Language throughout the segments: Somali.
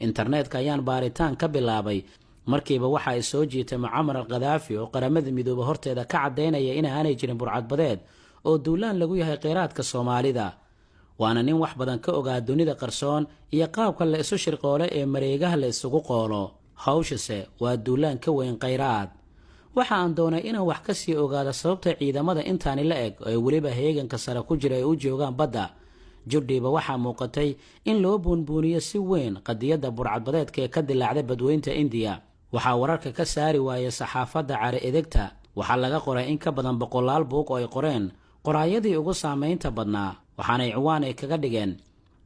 internetka ayaan baaritaan ka bilaabay markiiba waxa ay soo jiitay Muammar al-Gaddafi oo qaramada midooba horteeda ka cadeynaya in aanay jirin burcadbadeed oo duulaan lagu yahay kheyraadka Soomaalida. waana nin wax badan ka ogaa dunida qarsoon iyo qaabka la isu shirqoole ee mareegaha la isugu qoolo. hawshase waa duulaan ka weyn kheyraad. waxa aan doonay inaan wax ka sii ogaado sababta ciidamada intaani la eg oo weliba heeganka sare ku jira ay u joogaan badda. judhiiba waxaa muuqatay in loo buunbuuniyo si weyn qadiyadda burcadbadeedka ee ka dilaacday badweynta India. waxaa wararka ka saari waayay saxaafadda cari edegta. waxaa laga qoray in ka badan 100 buug oo ay qoreen qoraayadii ugu saameynta badnaa, waxaanay ciwaan ay kaga dhigeen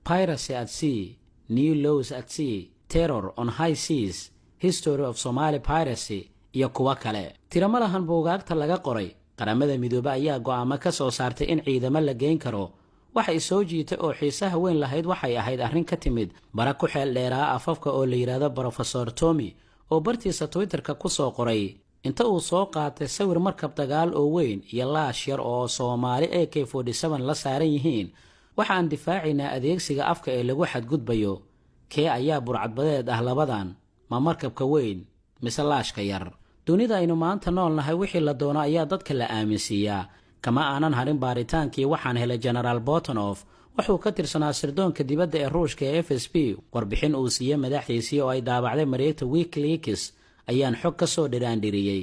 Piracy at Sea, New Laws at Sea, Terror on High Seas, History of Somali Piracy iyo kuwa kale. tiro ma lahan buugaagta laga qoray. qaramada midoobe ayaa go'aamo ka soo saartay in ciidamo la geyn karo. waxay soo jiitay oo xiisaha weyn lahayd waxay ahayd arrin ka timid bara ku xeel dheeraa afafka oo la yiraahdo Professor Tommy oo bartiisa Twitterka ku soo qoray inta uu soo qaatay sawir markab dagaal oo weyn iyo laash yar oo Soomaali AK-47 la saaran yihiin. waxaan difaacinaa adeegsiga afka ee lagu xadgudbayo. kee ayaa burcadbadeed ah labadan? ma markabka weyn mise laashka yar? dunida aynu maanta noolnahay wixii la doono ayaa dadka la aaminsiiyaa. kama aanan harin baaritaankii waxaan helay General Botanov wuxuu ka tirsanaa sirdoonka dibadda ee Ruushka ee FSB. warbixin uu siiyay madaxdiisii oo ay daabacday mareegta WikiLeaks ayaan xog ka soo dhiraandhiriyay.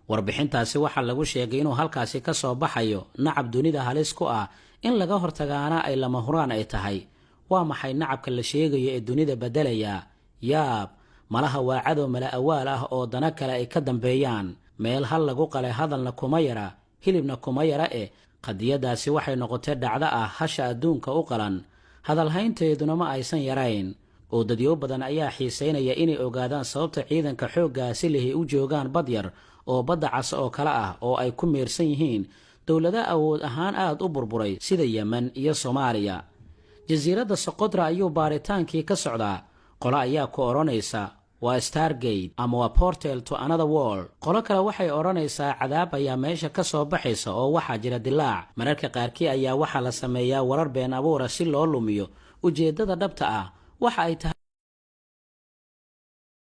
warbixintaasi waxaa lagu sheegay inuu halkaasi ka soo baxayo nacab dunida halis ku ah in laga hortagaana ay lama huraan ay tahay. waa maxay nacabka la sheegayo ee dunida bedelaya? yaab, malaha waa cadow mala awaal ah oo dana kale ay ka dambeeyaan. meel hal lagu qalay hadalna kuma yara, hilibna kuma yara qadiyadaasi waxay noqotay dhacdo ah hasha adduunka u qalan. hadalhaynteeduna ma aysan yarayn oo dadyo badan ayaa xiiseynaya inay ogaadaan sababta ciidanka xooggaasi lehi u joogaan bad yar oo badda cas oo kale ah oo ay ku meersan yihiin dowlado awood ahaan aad u burburay sida Yemen iyo Soomaaliya. jasiiradda Socotra ayuu baaritaankii ka socdaa. qolo ayaa ku oranaysa waa Stargate ama waa Portal to Another World. qolo kale waxay oranaysaa cadaab ayaa meesha ka soo baxaysa oo waxaa jira dilaac. mararka qaarkii ayaa waxaa la sameeyaa warar been abuura si loo lumiyo ujeedada dhabta ah. waxa ay tahay